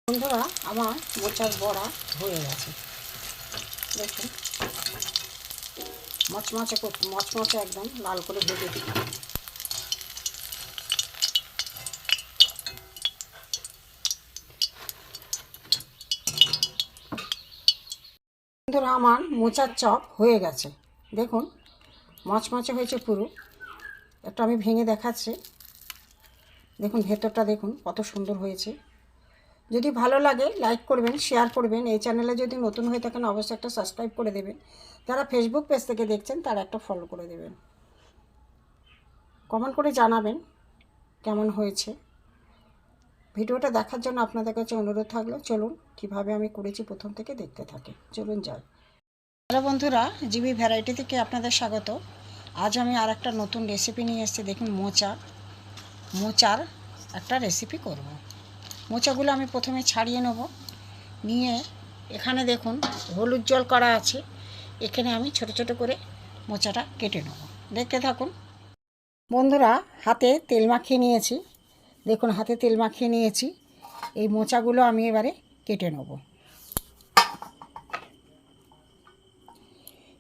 বন্ধুরা, আমার মোচার বড়া হয়ে গেছে। দেখুন, মচমচে একদম লাল করে ভেজে দিই। বন্ধুরা, আমার মোচার চপ হয়ে গেছে। দেখুন, মচমচে হয়েছে পুরো। একটু আমি ভেঙে দেখাচ্ছি। দেখুন, ভেতরটা দেখুন কত সুন্দর হয়েছে। যদি ভালো লাগে লাইক করবেন, শেয়ার করবেন। এই চ্যানেলে যদি নতুন হয়ে থাকেন অবশ্যই একটা সাবস্ক্রাইব করে দেবেন। যারা ফেসবুক পেজ থেকে দেখছেন তারা একটা ফলো করে দেবেন। কমেন্ট করে জানাবেন কেমন হয়েছে। ভিডিওটা দেখার জন্য আপনাদের কাছে অনুরোধ থাকলো। চলুন কীভাবে আমি করেছি প্রথম থেকে দেখতে থাকি। চলুন যাই। হ্যালো বন্ধুরা, জিবি ভ্যারাইটি থেকে আপনাদের স্বাগত। আজ আমি আর একটা নতুন রেসিপি নিয়ে এসেছি। দেখুন, মোচার একটা রেসিপি করব। মোচাগুলো আমি প্রথমে ছাড়িয়ে নেব। নিয়ে এখানে দেখুন হলুদ জল করা আছে। এখানে আমি ছোট ছোট করে মোচাটা কেটে নেব। দেখতে থাকুন। বন্ধুরা, হাতে তেল মাখিয়ে নিয়েছি। দেখুন, হাতে তেল মাখিয়ে নিয়েছি। এই মোচাগুলো আমি এবারে কেটে নেব।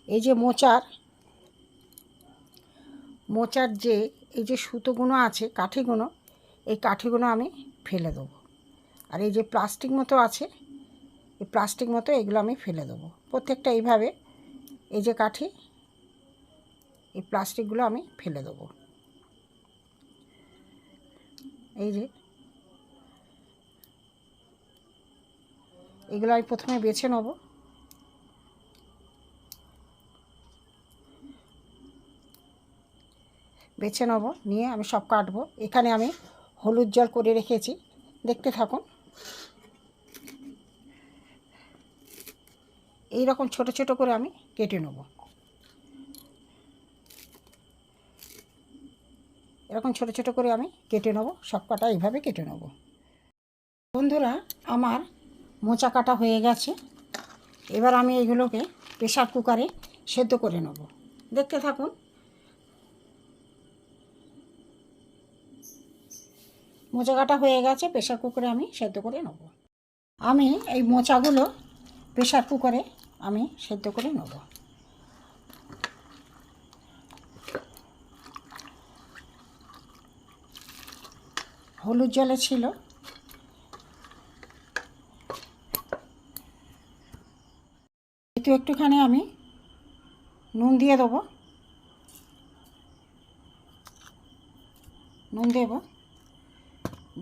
এই যে মোচার যে এই যে সুতোগুলো আছে, কাঠিগুলো, এই কাঠিগুলো আমি ফেলে দেবো। আর এই যে প্লাস্টিক মতো আছে, এই প্লাস্টিক মতো এগুলো আমি ফেলে দেবো। প্রত্যেকটা এইভাবে এই যে কাঠি, এই প্লাস্টিকগুলো আমি ফেলে দেবো। এই যে এগুলো আমি প্রথমে বেছে নেব। নিয়ে আমি সব কাটবো। এখানে আমি হলুদ জল করে রেখেছি, দেখতে থাকুন। এই রকম ছোট ছোট করে আমি কেটে নেব। এরকম ছোট ছোট করে আমি কেটে নেব। সব কাটা এইভাবে কেটে নেব। বন্ধুরা, আমার মোচা কাটা হয়ে গেছে। এবার আমি এইগুলোকে প্রেসার কুকারে সেদ্ধ করে নেব। দেখতে থাকুন। মোচা কাটা হয়ে গেছে, প্রেসার কুকারে আমি সেদ্ধ করে নেব। আমি এই মোচাগুলো প্রেসার কুকারে আমি সেদ্ধ করে নেব। হলুদ জলে ছিল। একটুখানি আমি নুন দিয়ে দেবো।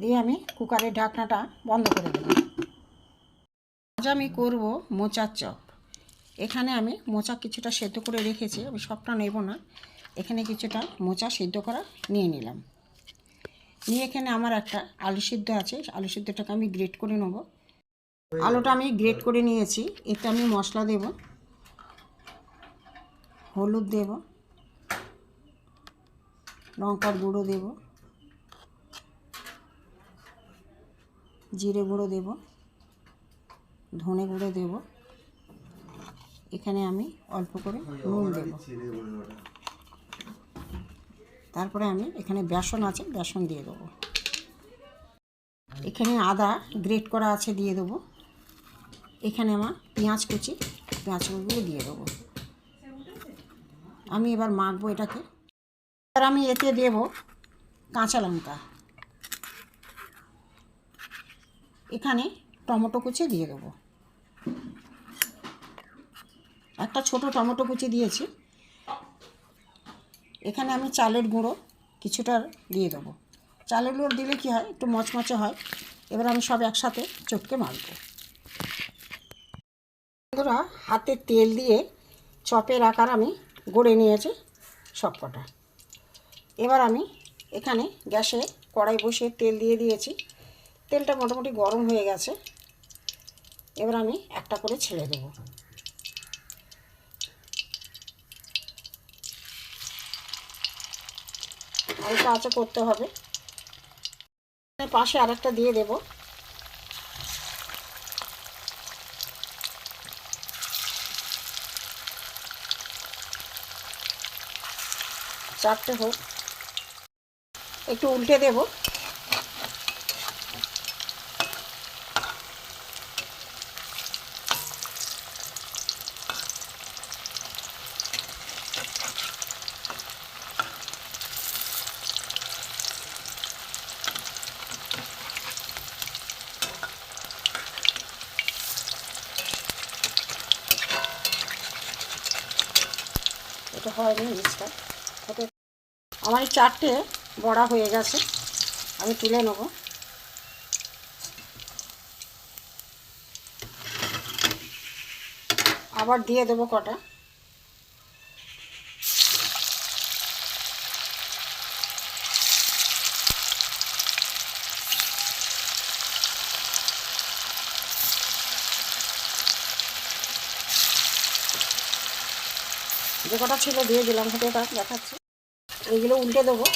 দিয়ে আমি কুকারের ঢাকনাটা বন্ধ করে দেবো। আজ আমি করব মোচার চপ। এখানে আমি মোচা কিছুটা সেদ্ধ করে রেখেছি, আমি সবটা নেব না। এখানে কিছুটা মোচা সেদ্ধ করা নিয়ে নিলাম। নিয়ে এখানে আমার একটা আলু সিদ্ধ আছে, আলু সিদ্ধটাকে আমি গ্রেট করে নেব। আলুটা আমি গ্রেট করে নিয়েছি। এতে আমি মশলা দেব, হলুদ দেব, লঙ্কার গুঁড়ো দেব, জিরে গুঁড়ো দেব, ধনে গুঁড়ো দেব। এখানে আমি অল্প করে নুন দেব। তারপরে আমি এখানে বেসন আছে, বেসন দিয়ে দেবো। এখানে আদা গ্রেট করা আছে, দিয়ে দেবো। এখানে আমার পেঁয়াজগুলো দিয়ে দেবো। আমি এবার মাখবো এটাকে। এবার আমি এতে দেব কাঁচা লঙ্কা। এখানে টমেটো কুচি দিয়ে দেবো। একটা ছোট টমেটো কুচি দিয়েছি। এখানে আমি চালের গুঁড়ো কিছুটা দিয়ে দেবো। চালের গুঁড়ো দিলে কী হয়, একটু মচমচে হয়। এবার আমি সব একসাথে চটকে মাখবো। বন্ধুরা, হাতে তেল দিয়ে চপের আকার আমি গড়ে নিয়েছি সব কটা। এবার আমি এখানে গ্যাসে কড়াই বসিয়ে তেল দিয়ে দিয়েছি। তেলটা মোটামুটি গরম হয়ে গেছে। এবার আমি একটা করে ছেড়ে দেবো। হালকা আঁচে করতে হবে। পাশে আরেকটা দিয়ে দেব। চারটে হোক, একটু উল্টে দেব। তো হয়নি মিক্সটা হতে। আমার এই 4টে বড়া হয়ে গেছে, আমি তুলে নেব। আবার দিয়ে দেবো কটা। যে কটা ছিল দিয়ে দিলাম, হতে থাক দেখাচ্ছি। এইগুলো উল্টে দেবো।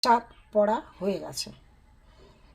চাট পড়া হয়ে গেছে।